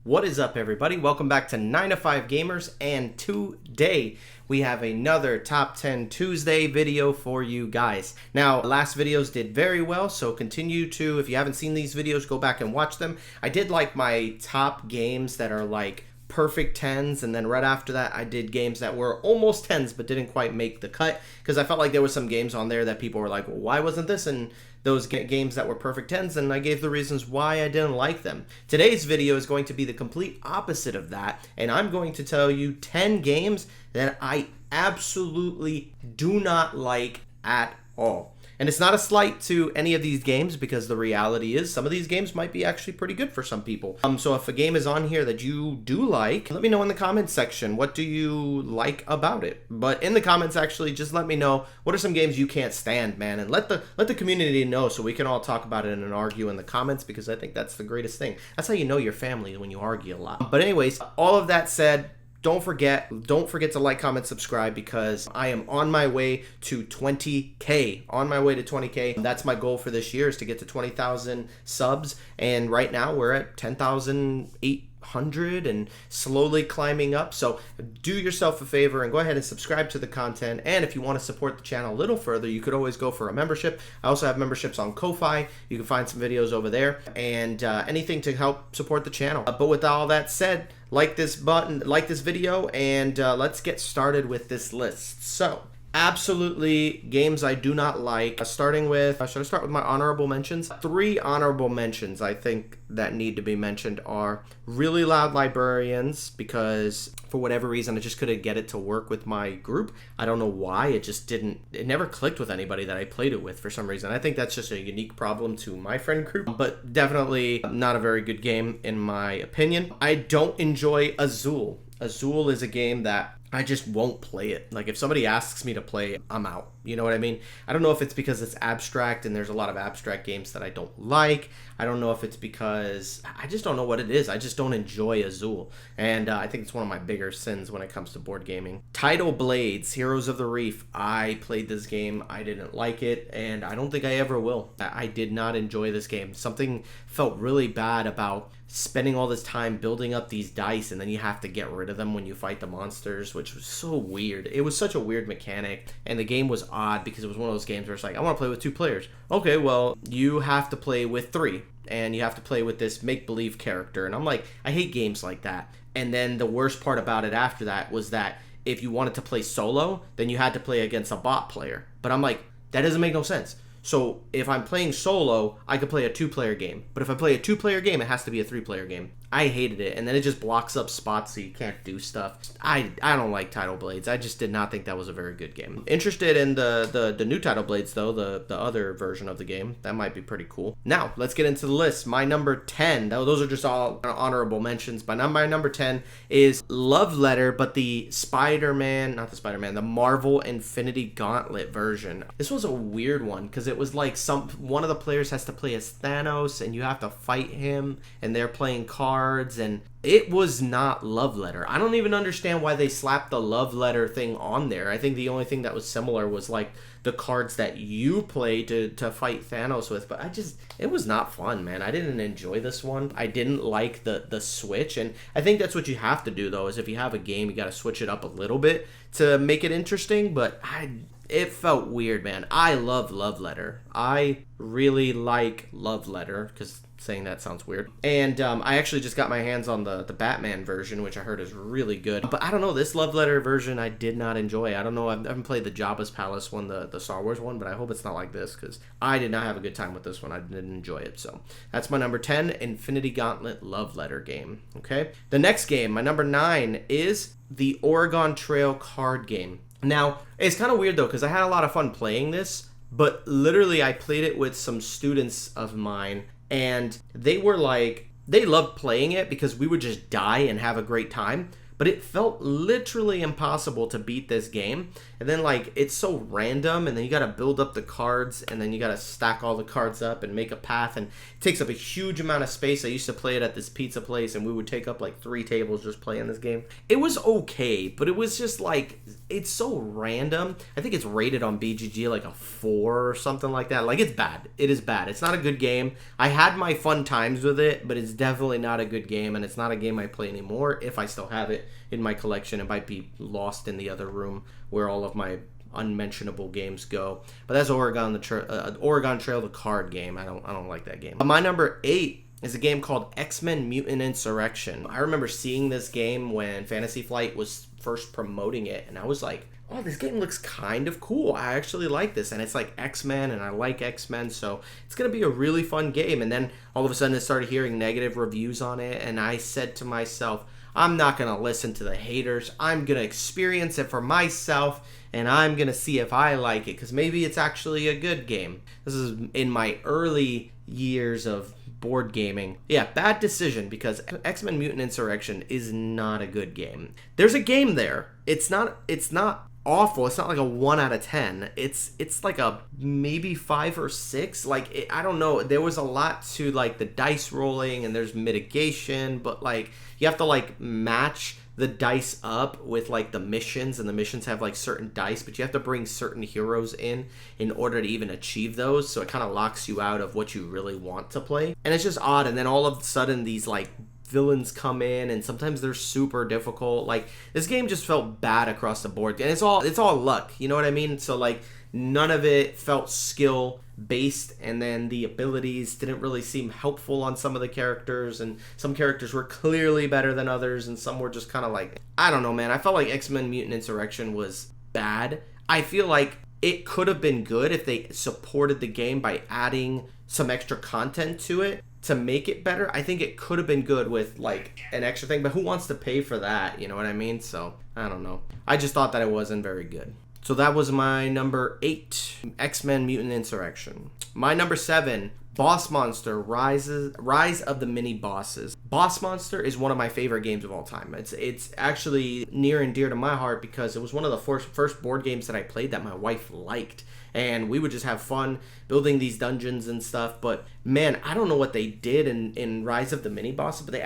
What is up, everybody? Welcome back to 9 to 5 Gamers, and today we have another Top 10 Tuesday video for you guys. Now, last videos did very well, so continue to, if you haven't seen these videos, go back and watch them. I did like my top games that are like perfect 10s, and then right after that I did games that were almost 10s but didn't quite make the cut, because I felt like there were some games on there that people were like, well, why wasn't this in those games that were perfect 10s, and I gave the reasons why I didn't like them. Today's video is going to be the complete opposite of that, and I'm going to tell you 10 games that I absolutely do not like at all. And it's not a slight to any of these games, because the reality is some of these games might be actually pretty good for some people. So if a game is on here that you do like, let me know in the comments section, what do you like about it? But in the comments, actually, just let me know what are some games you can't stand, man, and let the community know so we can all talk about it and argue in the comments, because I think that's the greatest thing. That's how you know your family, when you argue a lot. But anyways, all of that said, don't forget to like, comment, subscribe, because I am on my way to 20K. On my way to 20K. That's my goal for this year, is to get to 20,000 subs. And right now we're at 10,800 and slowly climbing up. So do yourself a favor and go ahead and subscribe to the content. And if you want to support the channel a little further, you could always go for a membership. I also have memberships on Ko-Fi. You can find some videos over there, and anything to help support the channel. But with all that said, like this video, and let's get started with this list. So, absolutely games I do not like. Starting with, should I start with my honorable mentions? 3 honorable mentions I think that need to be mentioned are Really Loud Librarians, because for whatever reason I just couldn't get it to work with my group. I don't know why, it never clicked with anybody that I played it with for some reason. I think that's just a unique problem to my friend group, but definitely not a very good game in my opinion. I don't enjoy Azul. Azul is a game that I just won't play it. Like, if somebody asks me to play, I'm out. You know what I mean? I don't know if it's because it's abstract and there's a lot of abstract games that I don't like. I don't know if it's because I just don't know what it is. I just don't enjoy Azul. And I think it's one of my bigger sins when it comes to board gaming. Tidal Blades, Heroes of the Reef. I played this game. I didn't like it, and I don't think I ever will. I did not enjoy this game. Something felt really bad about spending all this time building up these dice, and then you have to get rid of them when you fight the monsters, which was so weird. It was such a weird mechanic, and the game was odd because it was one of those games where it's like, I want to play with 2 players. Okay, well, you have to play with 3, and you have to play with this make-believe character, and I'm like, I hate games like that. And then the worst part about it after that was that if you wanted to play solo, then you had to play against a bot player. But I'm like, that doesn't make no sense. So if I'm playing solo, I could play a 2-player game. But if I play a 2-player game, it has to be a 3-player game. I hated it, and then it just blocks up spots so you can't do stuff. I don't like Tidal Blades. I just did not think that was a very good game. Interested in the new Tidal Blades, though, the other version of the game. That might be pretty cool. Now, let's get into the list. My number 10, those are just all honorable mentions, but my number 10 is Love Letter, but the the Marvel Infinity Gauntlet version. This was a weird one, because it was like one of the players has to play as Thanos, and you have to fight him, and they're playing cards, and it was not Love Letter. I don't even understand why they slapped the Love Letter thing on there. I think the only thing that was similar was like the cards that you play to fight Thanos with, but it was not fun, man. I didn't enjoy this one. I didn't like the switch, and I think that's what you have to do, though, is if you have a game, you got to switch it up a little bit to make it interesting, but it felt weird, man. I love Love Letter. I really like Love Letter, because saying that sounds weird. And I actually just got my hands on the Batman version, which I heard is really good. But I don't know, this Love Letter version I did not enjoy. I don't know, I haven't played the Jabba's Palace one, the Star Wars one, but I hope it's not like this, because I did not have a good time with this one. I didn't enjoy it. So that's my number 10, Infinity Gauntlet Love Letter game. Okay. The next game, my number 9, is the Oregon Trail card game. Now, it's kind of weird, though, because I had a lot of fun playing this, but literally I played it with some students of mine, and they were like, they loved playing it because we would just die and have a great time. but it felt literally impossible to beat this game. And then like it's so random, and then you got to build up the cards, and then you got to stack all the cards up and make a path, and it takes up a huge amount of space. I used to play it at this pizza place, and we would take up like 3 tables just playing this game. It was okay, but it was just like, it's so random. I think it's rated on BGG like a 4 or something like that. Like, it's bad. It is bad. It's not a good game. I had my fun times with it, but it's definitely not a good game, and it's not a game I play anymore. If I still have it in my collection, it might be lost in the other room where all of my unmentionable games go. But that's Oregon Trail, the card game. I don't like that game. My number 8 is a game called X-Men Mutant Insurrection. I remember seeing this game when Fantasy Flight was first promoting it, and I was like, oh, this game looks kind of cool. I actually like this, and it's like X-Men, and I like X-Men, so it's going to be a really fun game. And then all of a sudden I started hearing negative reviews on it, and I said to myself, I'm not going to listen to the haters. I'm going to experience it for myself, and I'm going to see if I like it, because maybe it's actually a good game. This is in my early years of board gaming. Yeah, bad decision, because X-Men Mutant Insurrection is not a good game. There's a game there. It's not awful. It's not like a 1 out of 10. It's like a maybe 5 or 6. Like, I don't know. There was a lot to like the dice rolling, and there's mitigation, but like you have to like match the dice up with like the missions, and the missions have like certain dice, but you have to bring certain heroes in order to even achieve those. So it kind of locks you out of what you really want to play, and it's just odd. And then all of a sudden these like villains come in, and sometimes they're super difficult. Like, this game just felt bad across the board, and it's all luck, you know what I mean? So like none of it felt skill based, and then the abilities didn't really seem helpful on some of the characters, and some characters were clearly better than others, and some were just kind of like, I don't know, man. I felt like X-Men Mutant Insurrection was bad. I feel like it could have been good if they supported the game by adding some extra content to it to make it better. I think it could have been good with like an extra thing, but who wants to pay for that? You know what I mean? So I don't know. I just thought that it wasn't very good. So that was my number 8, X-Men Mutant Insurrection. My number 7, Boss Monster, Rise of the Mini Bosses. Boss Monster is one of my favorite games of all time. It's actually near and dear to my heart, because it was one of the first board games that I played that my wife liked. And we would just have fun building these dungeons and stuff. But man, I don't know what they did in Rise of the Mini Bosses, but they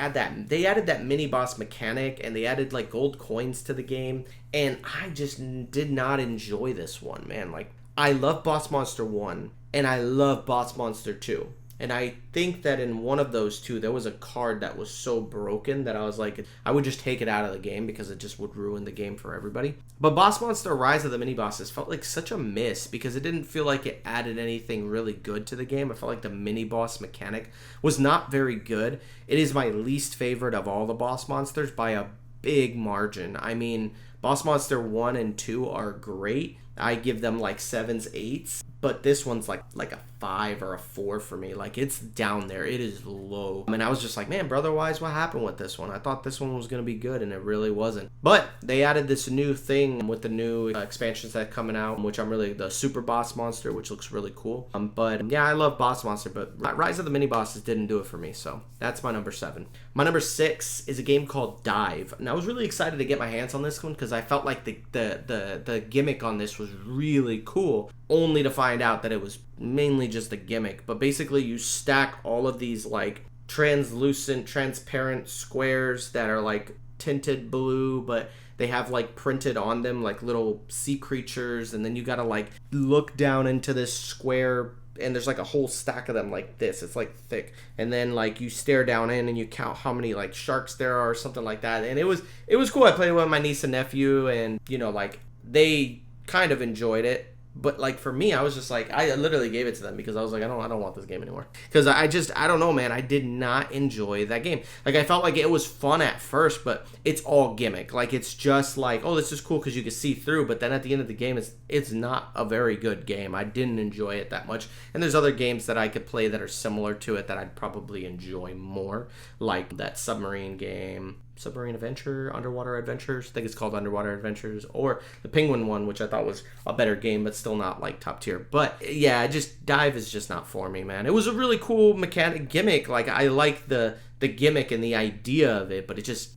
added that mini boss mechanic, and they added like gold coins to the game. And I just did not enjoy this one, man. Like, I love Boss Monster 1, and I love Boss Monster 2. And I think that in one of those two, there was a card that was so broken that I was like, I would just take it out of the game, because it just would ruin the game for everybody. But Boss Monster Rise of the Mini Bosses felt like such a miss, because it didn't feel like it added anything really good to the game. I felt like the mini boss mechanic was not very good. It is my least favorite of all the Boss Monsters by a big margin. I mean, Boss Monster 1 and 2 are great. I give them like 7s, 8s. But this one's like a 5 or a 4 for me. Like, it's down there. It is low. And I was just like, man, brother-wise, what happened with this one? I thought this one was going to be good, and it really wasn't. But they added this new thing with the new expansions that are coming out, which I'm really, the Super Boss Monster, which looks really cool. But yeah, I love Boss Monster, but Rise of the Mini Bosses didn't do it for me. So that's my number 7. My number 6 is a game called Dive. And I was really excited to get my hands on this one, because I felt like the gimmick on this was really cool, only to find out that it was mainly just a gimmick. But basically you stack all of these like transparent squares that are like tinted blue, but they have like printed on them like little sea creatures, and then you gotta like look down into this square, and there's like a whole stack of them like this. It's like thick, and then like you stare down in and you count how many like sharks there are or something like that. And it was cool. I played with my niece and nephew, and you know, like they kind of enjoyed it. But like for me, I was just like, I literally gave it to them, because I was like, I don't want this game anymore, because I don't know, man. I did not enjoy that game. Like, I felt like it was fun at first, but it's all gimmick. Like, it's just like, oh, this is cool because you can see through, but then at the end of the game, it's not a very good game. I didn't enjoy it that much. And there's other games that I could play that are similar to it that I'd probably enjoy more, like that submarine game, Submarine Adventure, Underwater Adventures. I think it's called Underwater Adventures, or the Penguin one, which I thought was a better game, but still not like top tier. But yeah, Dive is just not for me, man. It was a really cool mechanic gimmick. Like, I like the the gimmick and the idea of it, but it's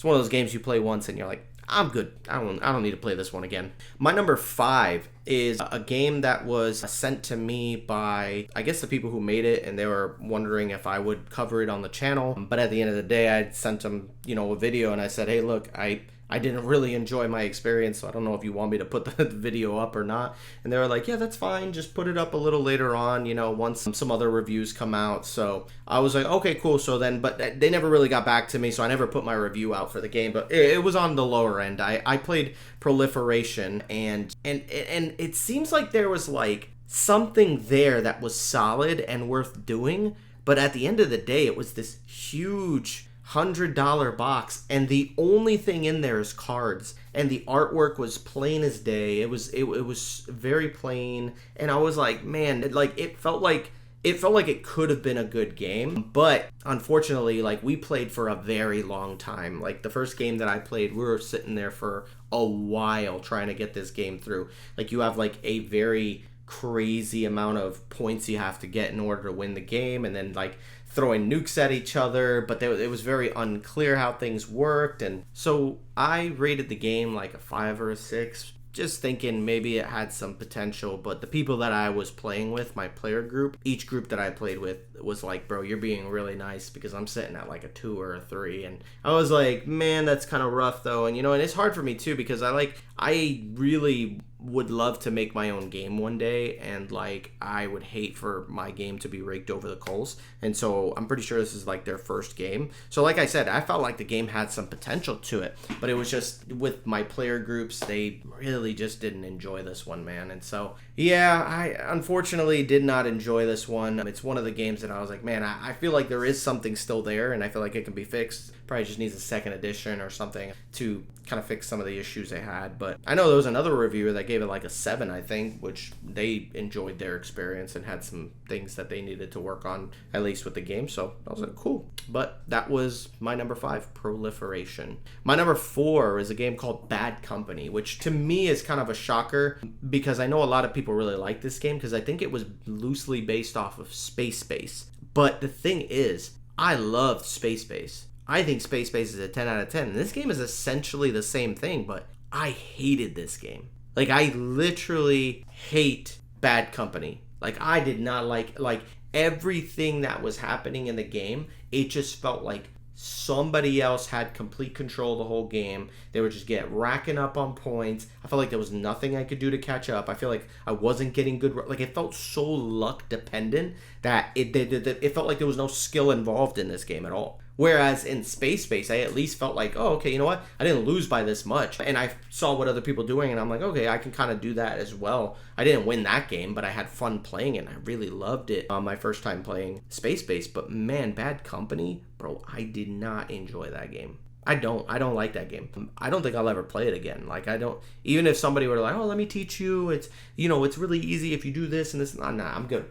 one of those games you play once and you're like, I'm good. I don't need to play this one again. My number 5 is a game that was sent to me by, I guess, the people who made it, and they were wondering if I would cover it on the channel. But at the end of the day, I sent them, a video, and I said, hey, look, I didn't really enjoy my experience, so I don't know if you want me to put the video up or not. And they were like, yeah, that's fine. Just put it up a little later on, once some other reviews come out. So I was like, okay, cool. So then, but they never really got back to me, so I never put my review out for the game. But it was on the lower end. I played Proliferation, and it seems like there was like something there that was solid and worth doing. But at the end of the day, it was this huge $100 box, and the only thing in there is cards, and the artwork was plain as day. It was very plain, and I was like, man, it felt like it could have been a good game, but unfortunately, like, we played for a very long time. Like, the first game that I played, we were sitting there for a while trying to get this game through. Like, you have like a very crazy amount of points you have to get in order to win the game, and then like throwing nukes at each other, but it was very unclear how things worked. And so I rated the game like a 5 or a 6, just thinking maybe it had some potential. But the people that I was playing with, my player group, each group that I played with was like, bro, you're being really nice, because I'm sitting at like a 2 or a 3. And I was like, man, that's kind of rough though. And and it's hard for me too, because I really would love to make my own game one day, and like I would hate for my game to be raked over the coals. And so I'm pretty sure this is like their first game. So like I said, I felt like the game had some potential to it, but it was just with my player groups, they really just didn't enjoy this one, man. And so yeah, I unfortunately did not enjoy this one. It's one of the games that I was like, man, I feel like there is something still there, and I feel like it can be fixed. Probably just needs a second edition or something to kind of fix some of the issues they had. But I know there was another reviewer that gave it like a 7, I think, which they enjoyed their experience and had some things that they needed to work on, at least with the game. So I was like, cool. But that was my number 5, Proliferation. My number 4 is a game called Bad Company, which to me is kind of a shocker, because I know a lot of people really like this game, because I think it was loosely based off of Space Base. But the thing is, I loved Space Base. I think Space Base is a 10 out of 10. And this game is essentially the same thing, but I hated this game. Like, I literally hate Bad Company. Like, I did not like everything that was happening in the game. It just felt like somebody else had complete control of the whole game. They would just get racking up on points. I felt like there was nothing I could do to catch up. I feel like I wasn't getting good. Like, it felt so luck dependent that it felt like there was no skill involved in this game at all. Whereas in Space Base, I at least felt like, oh, okay, you know what? I didn't lose by this much. And I saw what other people doing, and I'm like, okay, I can kind of do that as well. I didn't win that game, but I had fun playing it, and I really loved it on my first time playing Space Base. But man, Bad Company, bro, I did not enjoy that game. I don't like that game. I don't think I'll ever play it again. Like, I don't, even if somebody were like, oh, let me teach you, it's really easy if you do this and this. Nah, I'm good.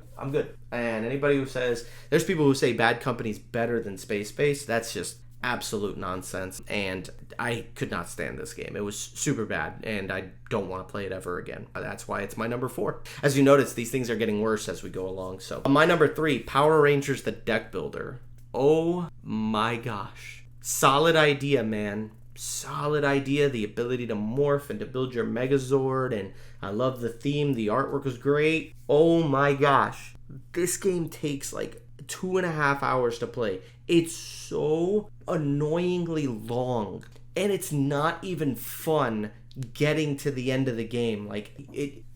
And anybody who says, there's people who say Bad Company's better than Space Base, that's just absolute nonsense. And I could not stand this game. It was super bad, and I don't want to play it ever again. That's why it's my number 4. As you notice, these things are getting worse as we go along. So my number 3, Power Rangers the Deck Builder. Oh my gosh. Solid idea, man. Solid idea. The ability to morph and to build your Megazord. And I love the theme. The artwork was great. Oh my gosh. This game takes like 2.5 hours to play. It's so annoyingly long. And it's not even fun getting to the end of the game. Like,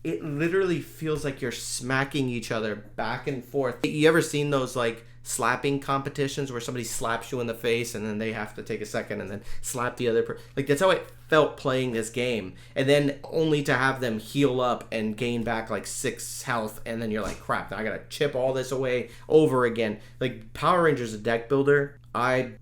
it literally feels like you're smacking each other back and forth. You ever seen those like slapping competitions where somebody slaps you in the face and then they have to take a second and then slap the other person? Like, that's how it felt playing this game. And then only to have them heal up and gain back like 6 health, and then you're like, crap, now I gotta chip all this away over again. Like, Power Rangers the Deck Builder, I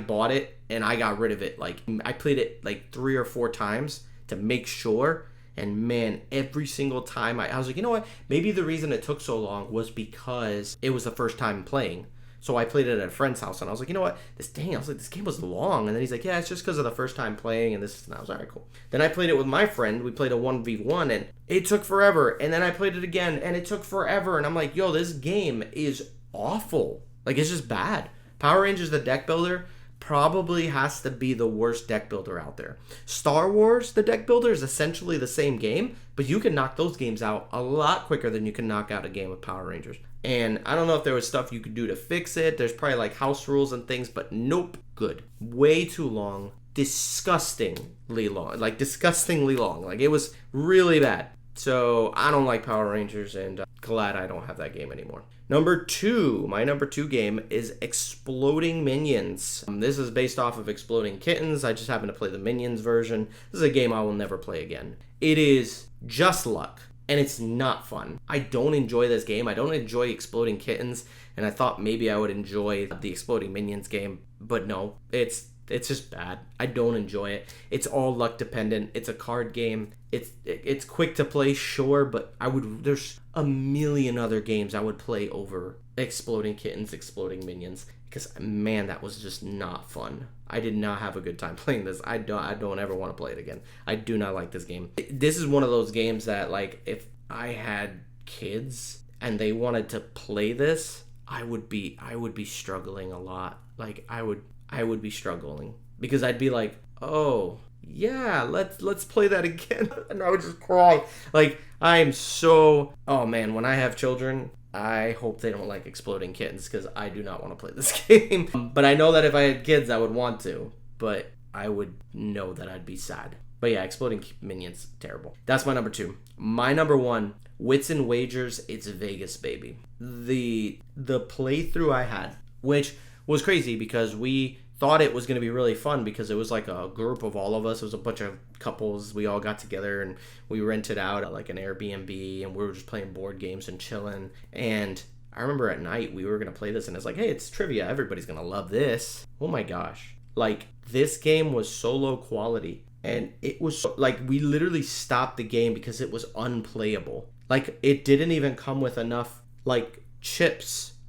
bought it and I got rid of it. Like, I played it like 3 or 4 times to make sure. And man, every single time I was like, you know what? Maybe the reason it took so long was because it was the first time playing. So I played it at a friend's house, and I was like, you know what? I was like, this game was long. And then he's like, yeah, it's just because of the first time playing, and this. And I was, all right, cool. Then I played it with my friend. We played a 1v1, and it took forever. And then I played it again, and it took forever. And I'm like, yo, this game is awful. Like, it's just bad. Power Rangers, the deck builder, probably has to be the worst deck builder out there. Star Wars, the deck builder, is essentially the same game, but you can knock those games out a lot quicker than you can knock out a game of Power Rangers. And I don't know if there was stuff you could do to fix it. There's probably like house rules and things, but nope. Good. Way too long. Disgustingly long. Like, disgustingly long. Like, it was really bad. So, I don't like Power Rangers, and glad I don't have that game anymore. Number 2. My number 2 game is Exploding Minions. This is based off of Exploding Kittens. I just happen to play the Minions version. This is a game I will never play again. It is just luck, and it's not fun. I don't enjoy this game. I don't enjoy Exploding Kittens, and I thought maybe I would enjoy the Exploding Minions game, but no, it's just bad. I don't enjoy it. It's all luck dependent. It's a card game. It's quick to play, sure, but there's a million other games I would play over Exploding Kittens, Exploding Minions, because man, that was just not fun. I did not have a good time playing this. I don't ever want to play it again. I do not like this game. This is one of those games that, like, if I had kids and they wanted to play this, I would be struggling a lot. Like, I would be struggling because I'd be like, oh yeah, let's play that again. And I would just cry. Like, oh man, when I have children, I hope they don't like Exploding Kittens, because I do not want to play this game. But I know that if I had kids, I would want to, but I would know that I'd be sad. But yeah, Exploding Minions, terrible. That's my number 2. My number 1, Wits and Wagers, It's Vegas, baby. The playthrough I had, which was crazy because we thought it was going to be really fun because it was like a group of all of us. It was a bunch of couples. We all got together and we rented out like an Airbnb, and we were just playing board games and chilling. And I remember at night we were going to play this, and it's like, hey, it's trivia. Everybody's going to love this. Oh my gosh. Like, this game was so low quality, and it was like, we literally stopped the game because it was unplayable. Like, it didn't even come with enough like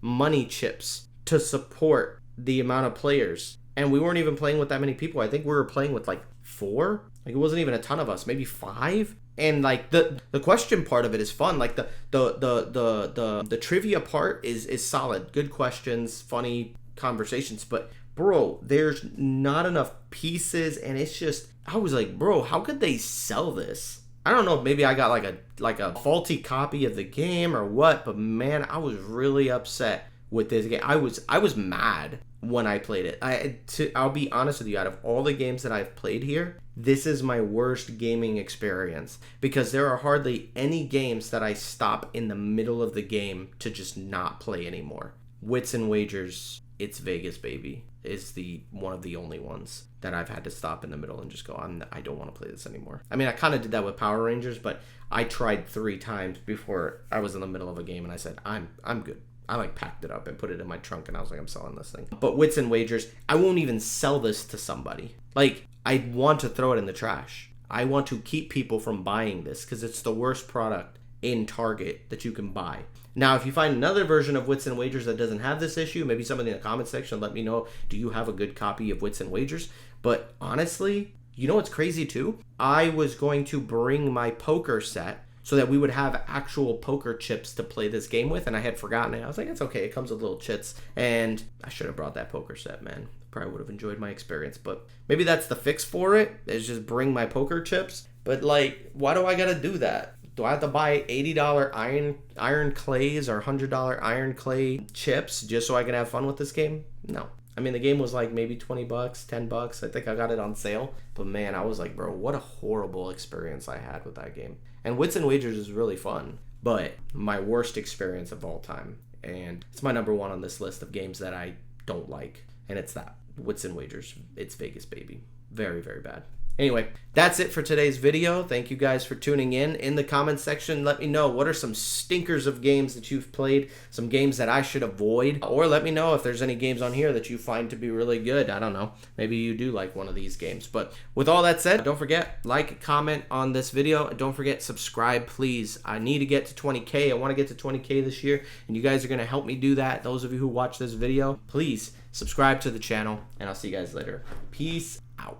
money chips to support the amount of players. And we weren't even playing with that many people. I think we were playing with like 4. Like, it wasn't even a ton of us, maybe 5. And like the question part of it is fun. Like the trivia part is solid. Good questions, funny conversations. But bro, there's not enough pieces, and it's just, I was like, bro, how could they sell this? I don't know, maybe I got like a faulty copy of the game or what, but man, I was really upset with this game. I was mad when I played it. I'll be honest with you, out of all the games that I've played here, this is my worst gaming experience, because there are hardly any games that I stop in the middle of the game to just not play anymore. Wits and Wagers, It's Vegas, baby, is one of the only ones that I've had to stop in the middle and just go, I don't want to play this anymore. I mean, I kind of did that with Power Rangers, but I tried 3 times before I was in the middle of a game and I said, I'm good. I like packed it up and put it in my trunk, and I was like, I'm selling this thing. But Wits and Wagers, I won't even sell this to somebody. Like, I want to throw it in the trash. I want to keep people from buying this because it's the worst product in Target that you can buy. Now, if you find another version of Wits and Wagers that doesn't have this issue, maybe somebody in the comment section, let me know, do you have a good copy of Wits and Wagers? But honestly, you know what's crazy too? I was going to bring my poker set so that we would have actual poker chips to play this game with, and I had forgotten it. I was like, it's okay, it comes with little chits, and I should have brought that poker set, man. Probably would have enjoyed my experience, but maybe that's the fix for it, is just bring my poker chips. But like, why do I gotta do that? Do I have to buy $80 iron clays or $100 iron clay chips just so I can have fun with this game? No. I mean, the game was like maybe $20, $10. I think I got it on sale. But man, I was like, bro, what a horrible experience I had with that game. And Wits and Wagers is really fun, but my worst experience of all time. And it's my number 1 on this list of games that I don't like. And it's that. Wits and Wagers. It's Vegas, baby. Very, very bad. Anyway, that's it for today's video. Thank you guys for tuning in. In the comments section, let me know what are some stinkers of games that you've played, some games that I should avoid, or let me know if there's any games on here that you find to be really good. I don't know. Maybe you do like one of these games. But with all that said, don't forget, like, comment on this video, and don't forget, subscribe, please. I need to get to 20K. I want to get to 20K this year, and you guys are going to help me do that. Those of you who watch this video, please subscribe to the channel, and I'll see you guys later. Peace out.